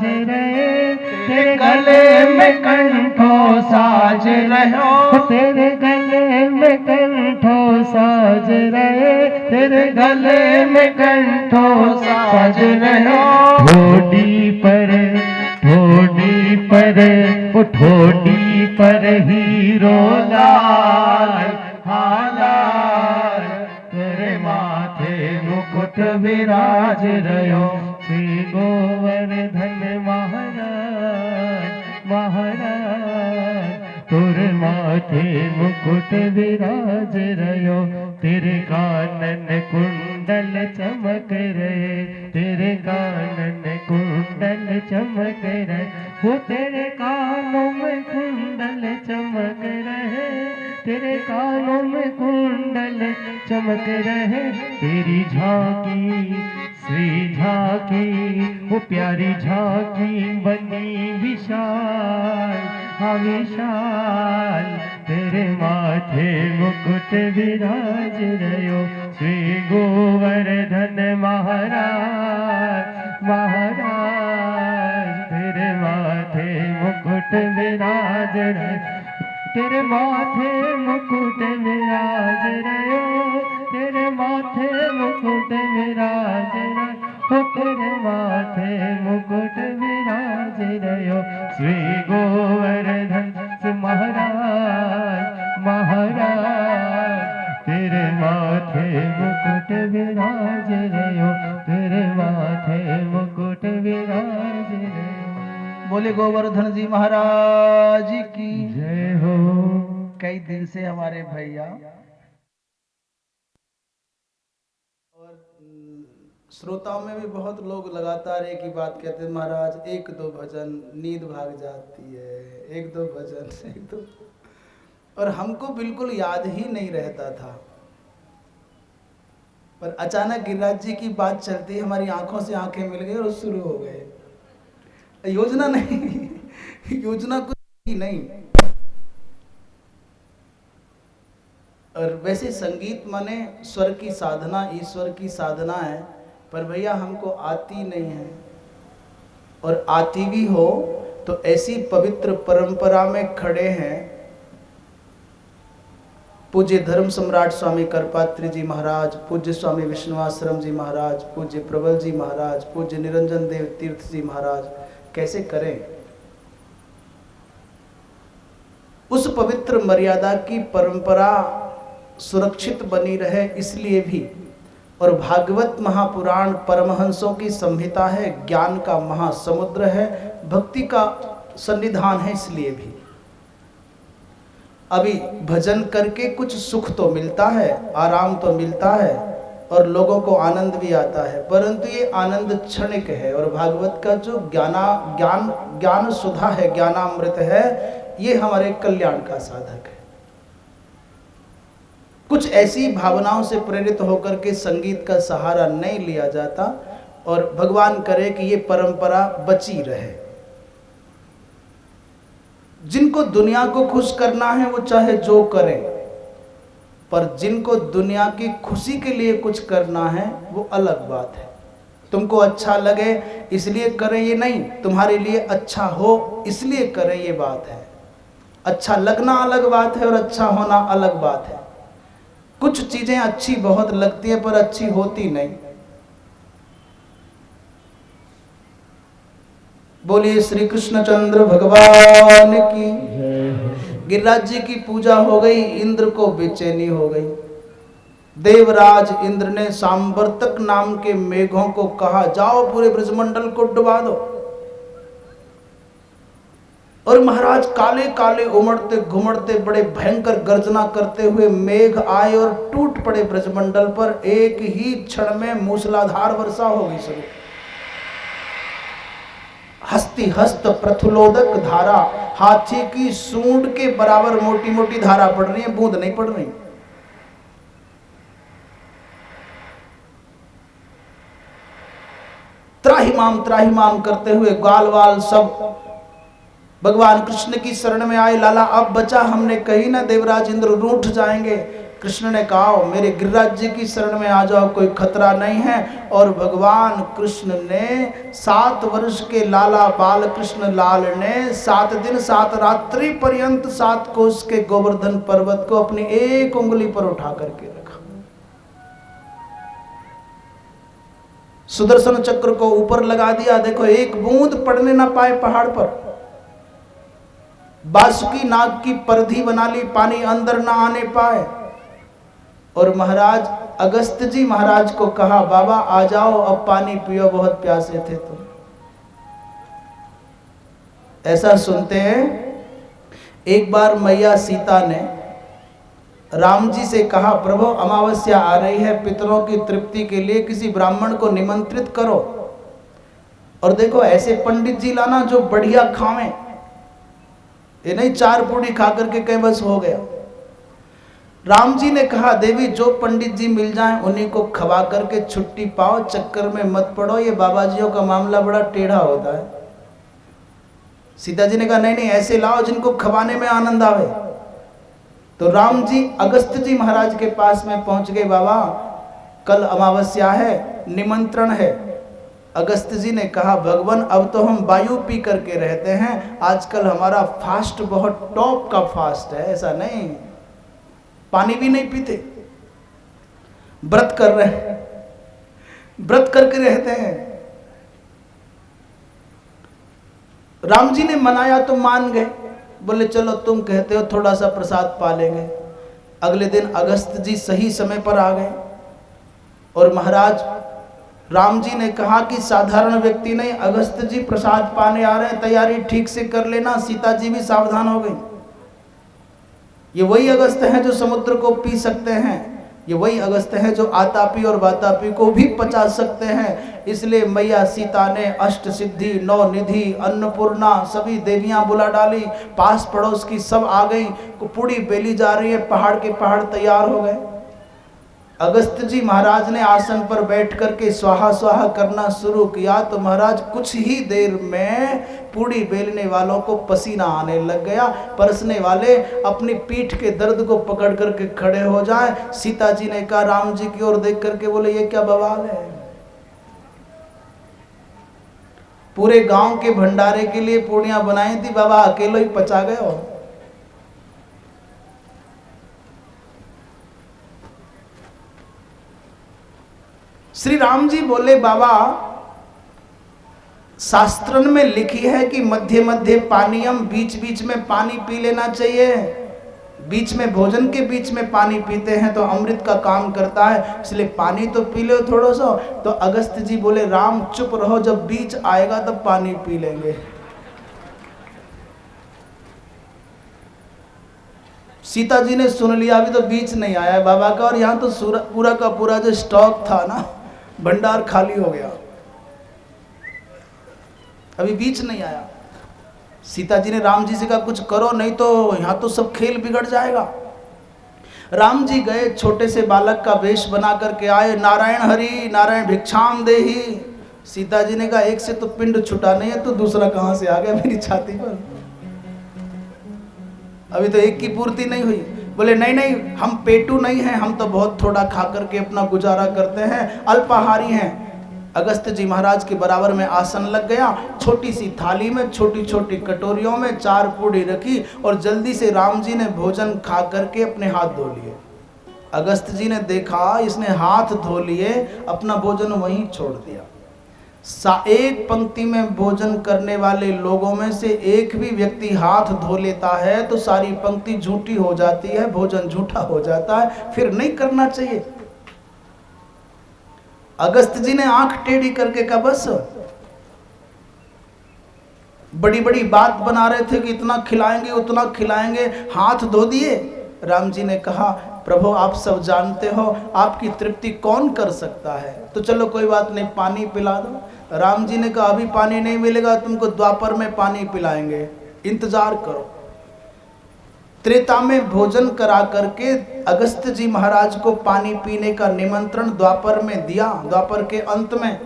रहे, तेरे गले में कंठो साज रहो, तेरे गले में कंठो साज रहे, तेरे गले में कंठो साज रहो। ठोडी पर ओ ठोडी पर हीरो लाल हालाल, तेरे माथे मुकुट विराज रहो, श्री गोवर्धन महाराज महाराज। तुर माथे मुकुट विराज रहो, तेरे कानन कुंडल चमक रहे, तेरे कानन कुंडल चमक रहे, वो तेरे कानों में कुंडल चमक रहे, तेरे कानों में कुंडल चमक रहे। तेरी झांकी श्री झांकी, वो प्यारी झांकी बनी विशाल हाँ विशाल, तेरे माथे मुकुट विराज रहो, श्री गोवर्धन महाराज महाराज। तेरे माथे मुकुट विराज रहो, तेरे माथे मुकुट विराज रहो, तेरे माथे मुकुट विराज रहो, तेरे माथे मुकुट विराज रहो, श्री गोवर्धन महाराज महाराज। तेरे माथे मुकुट विराज रहो, तेरे माथे मुकुट विराज रहो। बोले गोवर्धन जी महाराज की जय हो। कई दिन से हमारे भैया और श्रोताओं में भी बहुत लोग लगातार एक ही बात कहते हैं, महाराज एक दो भजन, नींद भाग जाती है, एक दो भजन एक दो, और हमको बिल्कुल याद ही नहीं रहता था। पर अचानक गिरिराज जी की बात चलती, हमारी आंखों से आंखें मिल गई और शुरू हो गए। योजना नहीं योजना कुछ ही नहीं। और वैसे संगीत माने स्वर की साधना, ईश्वर की साधना है, पर भैया हमको आती नहीं है। और आती भी हो तो ऐसी पवित्र परंपरा में खड़े हैं। पूज्य धर्म सम्राट स्वामी करपात्री जी महाराज, पूज्य स्वामी विष्णुआश्रम जी महाराज, पूज्य प्रबल जी महाराज, पूज्य निरंजन देव तीर्थ जी महाराज, कैसे करें। उस पवित्र मर्यादा की परंपरा सुरक्षित बनी रहे इसलिए भी, और भागवत महापुराण परमहंसों की संहिता है, ज्ञान का महासमुद्र है, भक्ति का सन्निधान है, इसलिए भी अभी भजन करके कुछ सुख तो मिलता है, आराम तो मिलता है और लोगों को आनंद भी आता है, परंतु ये आनंद क्षणिक है। और भागवत का जो ज्ञान सुधा है, ज्ञानामृत है, ये हमारे कल्याण का साधक है। कुछ ऐसी भावनाओं से प्रेरित होकर के संगीत का सहारा नहीं लिया जाता, और भगवान करे कि ये परंपरा बची रहे। जिनको दुनिया को खुश करना है वो चाहे जो करें, पर जिनको दुनिया की खुशी के लिए कुछ करना है वो अलग बात है। तुमको अच्छा लगे इसलिए करें ये नहीं, तुम्हारे लिए अच्छा हो इसलिए करें ये बात है। अच्छा लगना अलग बात है और अच्छा होना अलग बात है। कुछ चीजें अच्छी बहुत लगती है पर अच्छी होती नहीं। बोलिए श्री कृष्णचंद्र भगवान की। गिरिराज जी की पूजा हो गई, इंद्र को बेचैनी हो गई। देवराज इंद्र ने सांवर्तक नाम के मेघों को कहा, जाओ पूरे ब्रजमंडल को डुबा दो। और महाराज काले काले उमड़ते घुमड़ते बड़े भयंकर गर्जना करते हुए मेघ आए और टूट पड़े ब्रजमंडल पर। एक ही क्षण में मूसलाधार वर्षा हो गई शुरू। हस्ती हस्त प्रथुलोदक धारा, हाथी की सूंड के बराबर मोटी मोटी धारा पड़ रही है, बूंद नहीं पड़ रही। त्राहिमाम करते हुए ग्वाल वाल सब भगवान कृष्ण की शरण में आए। लाला अब बचा, हमने कही ना देवराज इंद्र रूठ जाएंगे। कृष्ण ने कहा मेरे गिरिराज जी की शरण में आ जाओ, कोई खतरा नहीं है। और भगवान कृष्ण ने 7 वर्ष के लाला बाल कृष्ण लाल ने 7 दिन 7 रात्रि पर्यंत 7 कोस के गोवर्धन पर्वत को अपनी एक उंगली पर उठा करके रखा। सुदर्शन चक्र को ऊपर लगा दिया, देखो एक बूंद पड़ने ना पाए पहाड़ पर। बासुकी नाग की परिधि बना ली, पानी अंदर ना आने पाए। और महाराज अगस्त जी महाराज को कहा बाबा आ जाओ, अब पानी पियो, बहुत प्यासे थे तुम। ऐसा सुनते हैं एक बार मैया सीता ने राम जी से कहा प्रभु अमावस्या आ रही है, पितरों की तृप्ति के लिए किसी ब्राह्मण को निमंत्रित करो, और देखो ऐसे पंडित जी लाना जो बढ़िया खावें, ये नहीं 4 पूड़ी खा करके कहीं बस हो गया। राम जी ने कहा देवी जो पंडित जी मिल जाएं उन्हीं को खवा करके छुट्टी पाओ, चक्कर में मत पड़ो, ये बाबा जियों का मामला बड़ा टेढ़ा होता है। सीता जी ने कहा नहीं नहीं ऐसे लाओ जिनको खवाने में आनंद आवे। तो राम जी अगस्त जी महाराज के पास में पहुंच गए, बाबा कल अमावस्या है, निमंत्रण है। अगस्त जी ने कहा भगवान अब तो हम वायु पी करके रहते हैं, आजकल हमारा फास्ट बहुत टॉप का फास्ट है, ऐसा नहीं, पानी भी नहीं पीते, व्रत कर रहे हैं, व्रत करके रहते हैं। राम जी ने मनाया तो मान गए, बोले चलो तुम कहते हो थोड़ा सा प्रसाद पा लेंगे। अगले दिन अगस्त जी सही समय पर आ गए और महाराज राम जी ने कहा कि साधारण व्यक्ति नहीं, अगस्त जी प्रसाद पाने आ रहे हैं, तैयारी ठीक से कर लेना। सीता जी भी सावधान हो गई, ये वही अगस्त हैं जो समुद्र को पी सकते हैं, ये वही अगस्त हैं जो आतापी और वातापी को भी पचा सकते हैं। इसलिए मैया सीता ने अष्ट सिद्धि, 9 निधि, अन्नपूर्णा सभी देवियां बुला डाली, पास पड़ोस की सब आ गई, पूड़ी बेली जा रही है, पहाड़ के पहाड़ तैयार हो गए। अगस्त जी महाराज ने आसन पर बैठ करके स्वाहा स्वाहा करना शुरू किया तो महाराज कुछ ही देर में पूड़ी बेलने वालों को पसीना आने लग गया। परसने वाले अपनी पीठ के दर्द को पकड़ करके खड़े हो जाए। सीता जी ने कहा राम जी की ओर देख करके बोले ये क्या बवाल है, पूरे गांव के भंडारे के लिए पूड़ियां बनाई थी, बाबा अकेले ही पचा गए हो। श्री राम जी बोले बाबा शास्त्रन में लिखी है कि मध्य मध्य पानीयम, बीच बीच में पानी पी लेना चाहिए, बीच में भोजन के बीच में पानी पीते हैं तो अमृत का काम करता है, इसलिए पानी तो पी लो थोड़ा सा। तो अगस्त जी बोले राम चुप रहो, जब बीच आएगा तब पानी पी लेंगे। सीता जी ने सुन लिया, अभी तो बीच नहीं आया है बाबा का, और यहाँ तो पूरा का पूरा जो स्टॉक था ना भंडार खाली हो गया, अभी बीच नहीं आया। सीता जी ने राम जी से कहा कुछ करो नहीं तो यहाँ तो सब खेल बिगड़ जाएगा। राम जी गए, छोटे से बालक का वेश बना करके आए, नारायण हरि नारायण भिक्षाम देही। सीता जी ने कहा एक से तो पिंड छुटा नहीं है तो दूसरा कहाँ से आ गया मेरी छाती पर, अभी तो एक की पूर्ति नहीं हुई। बोले नहीं नहीं हम पेटू नहीं हैं, हम तो बहुत थोड़ा खा करके अपना गुजारा करते हैं, अल्पाहारी हैं। अगस्त जी महाराज के बराबर में आसन लग गया, छोटी सी थाली में छोटी छोटी कटोरियों में 4 पूड़ी रखी और जल्दी से राम जी ने भोजन खा करके अपने हाथ धो लिए। अगस्त जी ने देखा इसने हाथ धो लिए, अपना भोजन वहीं छोड़ दिया। एक पंक्ति में भोजन करने वाले लोगों में से एक भी व्यक्ति हाथ धो लेता है तो सारी पंक्ति झूठी हो जाती है, भोजन झूठा हो जाता है, फिर नहीं करना चाहिए। अगस्त जी ने आंख टेढ़ी करके कहा बस, बड़ी बड़ी बात बना रहे थे कि इतना खिलाएंगे उतना खिलाएंगे, हाथ धो दिए। राम जी ने कहा प्रभु आप सब जानते हो आपकी तृप्ति कौन कर सकता है, तो चलो कोई बात नहीं पानी पिला दो। राम जी ने कहा अभी पानी नहीं मिलेगा, तुमको द्वापर में पानी पिलाएंगे, इंतजार करो। त्रेता में भोजन करा करके अगस्त जी महाराज को पानी पीने का निमंत्रण द्वापर में दिया, द्वापर के अंत में।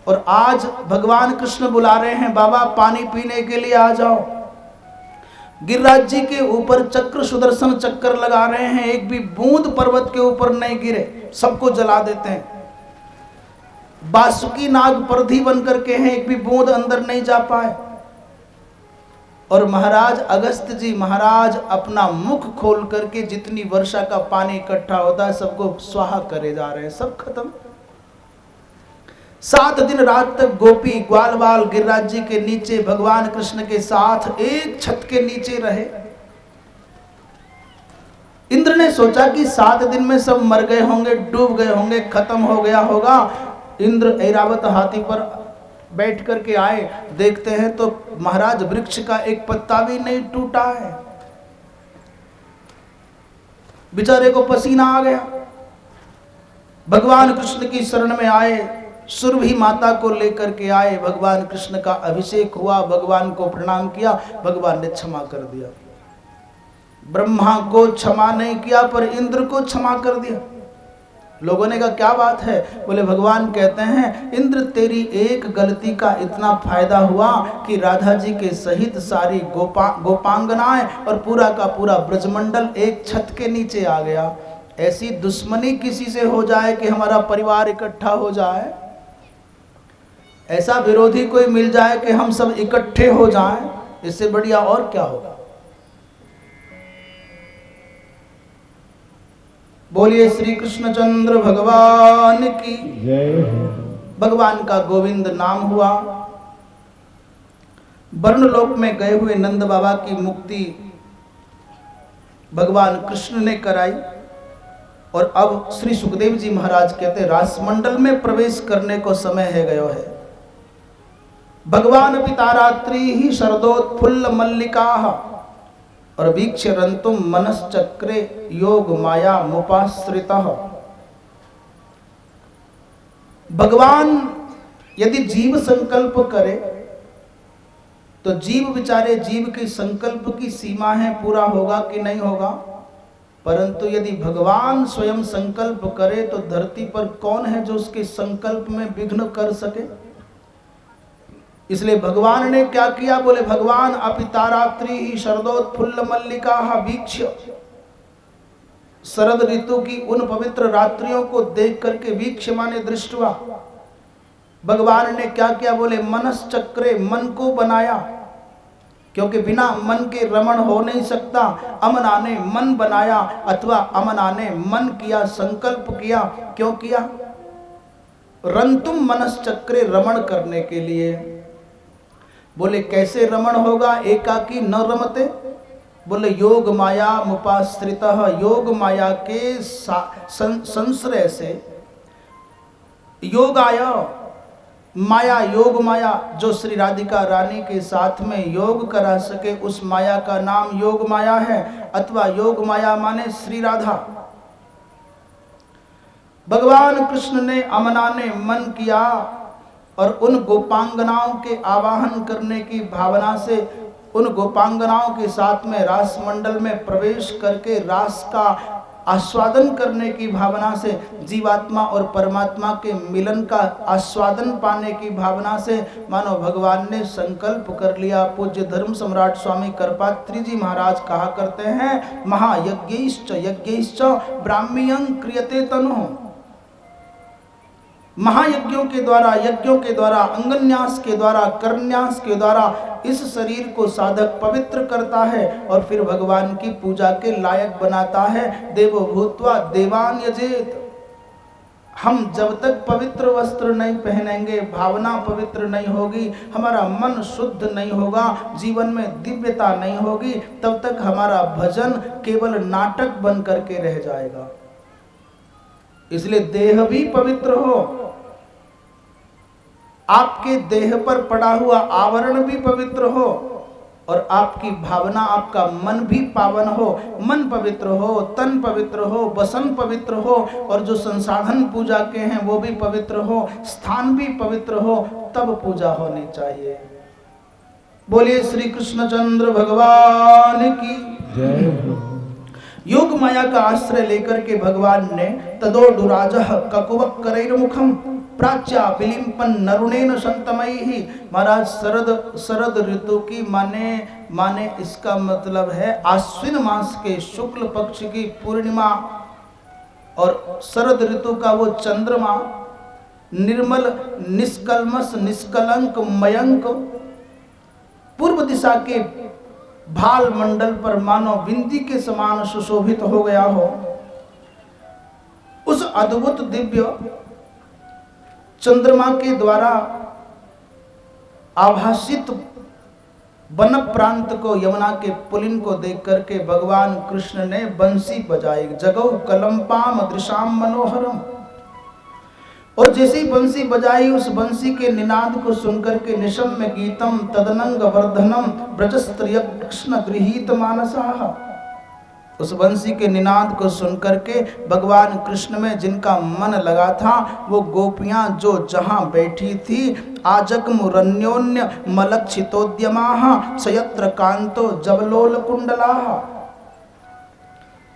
और आज भगवान कृष्ण बुला रहे हैं बाबा पानी पीने के लिए आ जाओ। गिरिराज जी के ऊपर चक्र सुदर्शन चक्कर लगा रहे हैं, एक भी बूंद पर्वत के ऊपर नहीं गिरे, सबको जला देते हैं। बासुकी नाग परधी बन करके हैं, एक भी बूंद अंदर नहीं जा पाए। और महाराज अगस्त जी महाराज अपना मुख खोल करके जितनी वर्षा का पानी इकट्ठा होता है सबको स्वाहा करे जा रहे हैं, सब खत्म। 7 दिन रात तक गोपी ग्वाल बाल गिरिराज जी के नीचे भगवान कृष्ण के साथ एक छत के नीचे रहे। इंद्र ने सोचा कि 7 दिन में सब मर गए होंगे, डूब गए होंगे, खत्म हो गया होगा। इंद्र ऐरावत हाथी पर बैठ करके आए, देखते हैं तो महाराज वृक्ष का एक पत्ता भी नहीं टूटा है। बेचारे को पसीना आ गया। भगवान कृष्ण की शरण में आए, सुरभि माता को लेकर के आए, भगवान कृष्ण का अभिषेक हुआ, भगवान को प्रणाम किया, भगवान ने क्षमा कर दिया। ब्रह्मा को क्षमा नहीं किया पर इंद्र को क्षमा कर दिया। लोगों ने कहा क्या बात है? बोले भगवान कहते हैं इंद्र तेरी एक गलती का इतना फायदा हुआ कि राधा जी के सहित सारी गोपांगनाएं और पूरा का पूरा ब्रजमंडल एक छत के नीचे आ गया। ऐसी दुश्मनी किसी से हो जाए कि हमारा परिवार इकट्ठा हो जाए, ऐसा विरोधी कोई मिल जाए कि हम सब इकट्ठे हो जाएं, इससे बढ़िया और क्या होगा। बोलिए श्री कृष्णचंद्र भगवान की जय। भगवान का गोविंद नाम हुआ। वर्णलोक में गए हुए नंद बाबा की मुक्ति भगवान कृष्ण ने कराई। और अब श्री सुखदेव जी महाराज कहते रासमंडल में प्रवेश करने को समय है गयो है। भगवान पितारात्रि ही शरदोत्फुल्ल मल्लिका और वीक्ष्य रंतुम मनश्चक्रे योग माया मुपाश्रितः। भगवान यदि जीव संकल्प करे तो जीव बेचारे जीव के संकल्प की सीमा है, पूरा होगा कि नहीं होगा। परंतु यदि भगवान स्वयं संकल्प करे तो धरती पर कौन है जो उसके संकल्प में विघ्न कर सके। इसलिए भगवान ने क्या किया? बोले भगवान अपितारात्रि ही शरदोत्फुल्ल मल्लिका वीक्ष्य, शरद ऋतु की उन पवित्र रात्रियों को देख करके वीक्ष्य माने दृष्टवा, भगवान ने क्या किया? बोले मनश्चक्रे, मन को बनाया, क्योंकि बिना मन के रमण हो नहीं सकता। अमना ने मन बनाया अथवा अमना ने मन किया, संकल्प किया। क्यों किया? रंतुम मनश्चक्रे, रमण करने के लिए। बोले कैसे रमण होगा? एकाकी न रमते। बोले योग माया मुपाश्रितः, योग माया के संश्रय से। योगाय माया, योग माया जो श्री राधिका रानी के साथ में योग करा सके उस माया का नाम योग माया है, अथवा योग माया माने श्री राधा। भगवान कृष्ण ने अमना ने मन किया और उन गोपांगनाओं के आवाहन करने की भावना से, उन गोपांगनाओं के साथ में रास मंडल में प्रवेश करके रास का आस्वादन करने की भावना से, जीवात्मा और परमात्मा के मिलन का आस्वादन पाने की भावना से मानो भगवान ने संकल्प कर लिया। पूज्य धर्म सम्राट स्वामी करपात्री जी महाराज कहा करते हैं, महायज्ञैश्च यज्ञैश्च ब्राह्म्यं क्रियते तनु। महायज्ञों के द्वारा, यज्ञों के द्वारा, अंगन्यास के द्वारा, करन्यास के द्वारा इस शरीर को साधक पवित्र करता है और फिर भगवान की पूजा के लायक बनाता है। देवो भूत्वा देवान यजेत। हम जब तक पवित्र वस्त्र नहीं पहनेंगे, भावना पवित्र नहीं होगी, हमारा मन शुद्ध नहीं होगा, जीवन में दिव्यता नहीं होगी, तब तक हमारा भजन केवल नाटक बन करके रह जाएगा। इसलिए देह भी पवित्र हो, आपके देह पर पड़ा हुआ आवरण भी पवित्र हो और आपकी भावना, आपका मन भी पावन हो। मन पवित्र हो, तन पवित्र हो, वसन पवित्र हो और जो संसाधन पूजा के हैं वो भी पवित्र हो, स्थान भी पवित्र हो, तब पूजा होनी चाहिए। बोलिए श्री कृष्णचंद्र भगवान की जय। योग माया का आश्रय लेकर के भगवान ने तदोडुराजः ककुवक करैर्मुखम प्राच्या विलिम्पन नरुणेन संतमयी। महाराज शरद ऋतु की माने इसका मतलब है आश्विन मास के शुक्ल पक्ष की पूर्णिमा और शरद ऋतु का वो चंद्रमा निर्मल निष्कल्मष निष्कलंक मयंक पूर्व दिशा के भाल मंडल पर मानो बिंदी के समान सुशोभित हो गया हो। उस अद्भुत दिव्य चंद्रमा के द्वारा आभासित वन प्रांत को यमुना के पुलिन को देख करके भगवान कृष्ण ने बंसी बजाई। जगौ कलम्पाम दृशाम मनोहरम। और जैसे ही बंसी बजाई उस बंसी के निनाद को सुनकर के निशम्य गीतम तदनंग वर्धनम ब्रजस्त्रिय कृष्ण गृहीत मानसाः। उस बंसी के निनाद को सुनकर के भगवान कृष्ण में जिनका मन लगा था वो गोपियां जो जहां बैठी थी आजक मुरन्योन्य मलक्षितोद्यमाः सयत्र कांतो जवलोल कुंडलाः।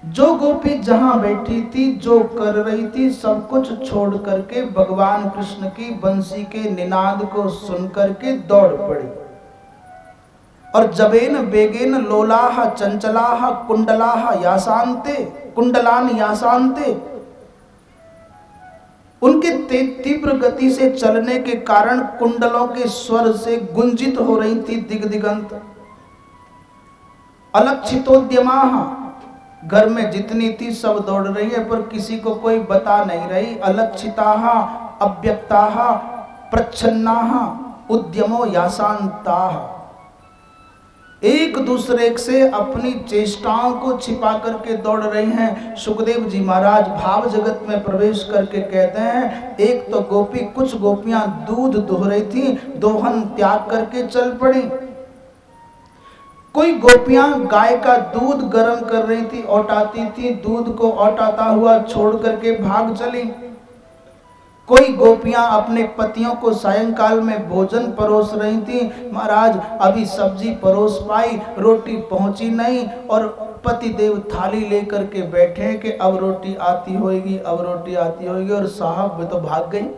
जो गोपी जहां बैठी थी जो कर रही थी सब कुछ छोड़ करके भगवान कृष्ण की बंसी के निनाद को सुन करके दौड़ पड़ी। और जबेन बेगेन लोलाह चंचलाह कुंडलाह यासांते कुंडलान यासांते। उनके तीव्र गति से चलने के कारण कुंडलों के स्वर से गुंजित हो रही थी दिग्दिगंत। अलक्षितोद्यमाः। घर में जितनी थी सब दौड़ रही है पर किसी को कोई बता नहीं रही। अलक्षिताः अव्यक्ताः प्रच्छन्नाः उद्यमो यासांताः। एक दूसरे से अपनी चेष्टाओं को छिपा करके दौड़ रही हैं। सुखदेव जी महाराज भाव जगत में प्रवेश करके कहते हैं एक तो गोपी कुछ गोपियां दूध दुह रही थी दोहन त्याग करके चल पड़ी। कोई गोपियां गाय का दूध गर्म कर रही थी औटाती थी दूध को औटाता हुआ छोड़ करके भाग चली। कोई गोपियां अपने पतियों को सायंकाल में भोजन परोस रही थी। महाराज अभी सब्जी परोस पाई रोटी पहुंची नहीं और पति देव थाली लेकर के बैठे कि अब रोटी आती होगी अब रोटी आती होगी और साहब वे तो भाग गई।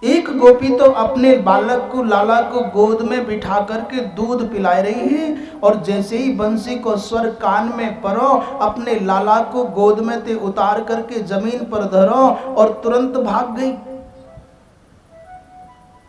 एक गोपी तो अपने बालक को लाला को गोद में बिठा करके दूध पिला रही है और जैसे ही बंसी को स्वर कान में परो अपने लाला को गोद में ते उतार करके जमीन पर धरो और तुरंत भाग गई।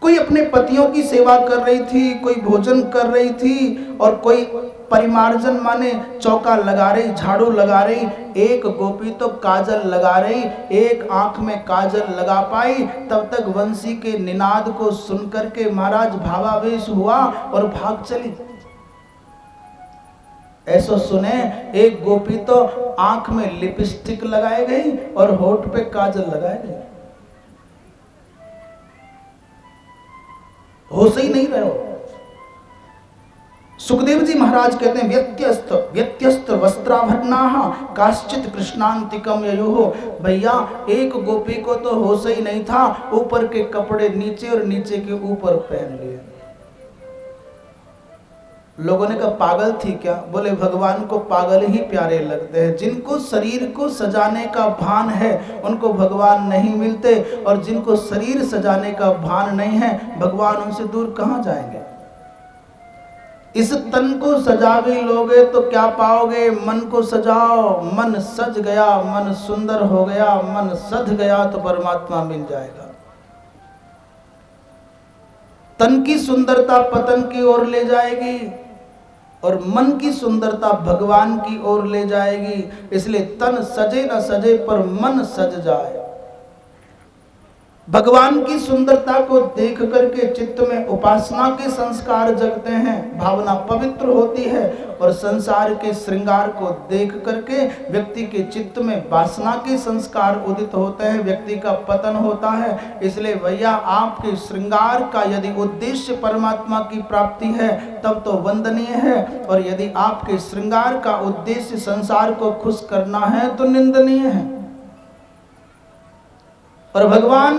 कोई अपने पतियों की सेवा कर रही थी कोई भोजन कर रही थी और कोई परिमार्जन माने चौका लगा रही झाड़ू लगा रही। एक गोपी तो काजल लगा रही एक आंख में काजल लगा पाई। तब तक वंशी के निनाद को सुनकर के महाराज भावावेश हुआ और भाग चली। ऐसा सुने एक गोपी तो आंख में लिपस्टिक लगाई गई और होठ पे काजल लगाई गई। होश ही नहीं रहे हो। सुखदेव जी महाराज कहते हैं व्यत्यस्त वस्त्राभरणाः काश्चित कृष्णांतिकम ययुः। भैया एक गोपी को तो होश ही नहीं था ऊपर के कपड़े नीचे और नीचे के ऊपर पहन लिए। लोगों ने कहा पागल थी क्या? बोले भगवान को पागल ही प्यारे लगते हैं। जिनको शरीर को सजाने का भान है उनको भगवान नहीं मिलते और जिनको शरीर सजाने का भान नहीं है भगवान उनसे दूर कहां जाएंगे। इस तन को सजा भी लोगे तो क्या पाओगे? मन को सजाओ मन सज गया मन सुंदर हो गया मन सध गया तो परमात्मा मिल जाएगा। तन की सुंदरता पतन की ओर ले जाएगी और मन की सुंदरता भगवान की ओर ले जाएगी। इसलिए तन सजे न सजे पर मन सज जाए। भगवान की सुंदरता को देख करके चित्त में उपासना के संस्कार जगते हैं भावना पवित्र होती है और संसार के श्रृंगार को देख करके व्यक्ति के चित्त में वासना के संस्कार उदित होते हैं व्यक्ति का पतन होता है। इसलिए भैया आपके श्रृंगार का यदि उद्देश्य परमात्मा की प्राप्ति है तब तो वंदनीय है और यदि आपके श्रृंगार का उद्देश्य संसार को खुश करना है तो निंदनीय है। और भगवान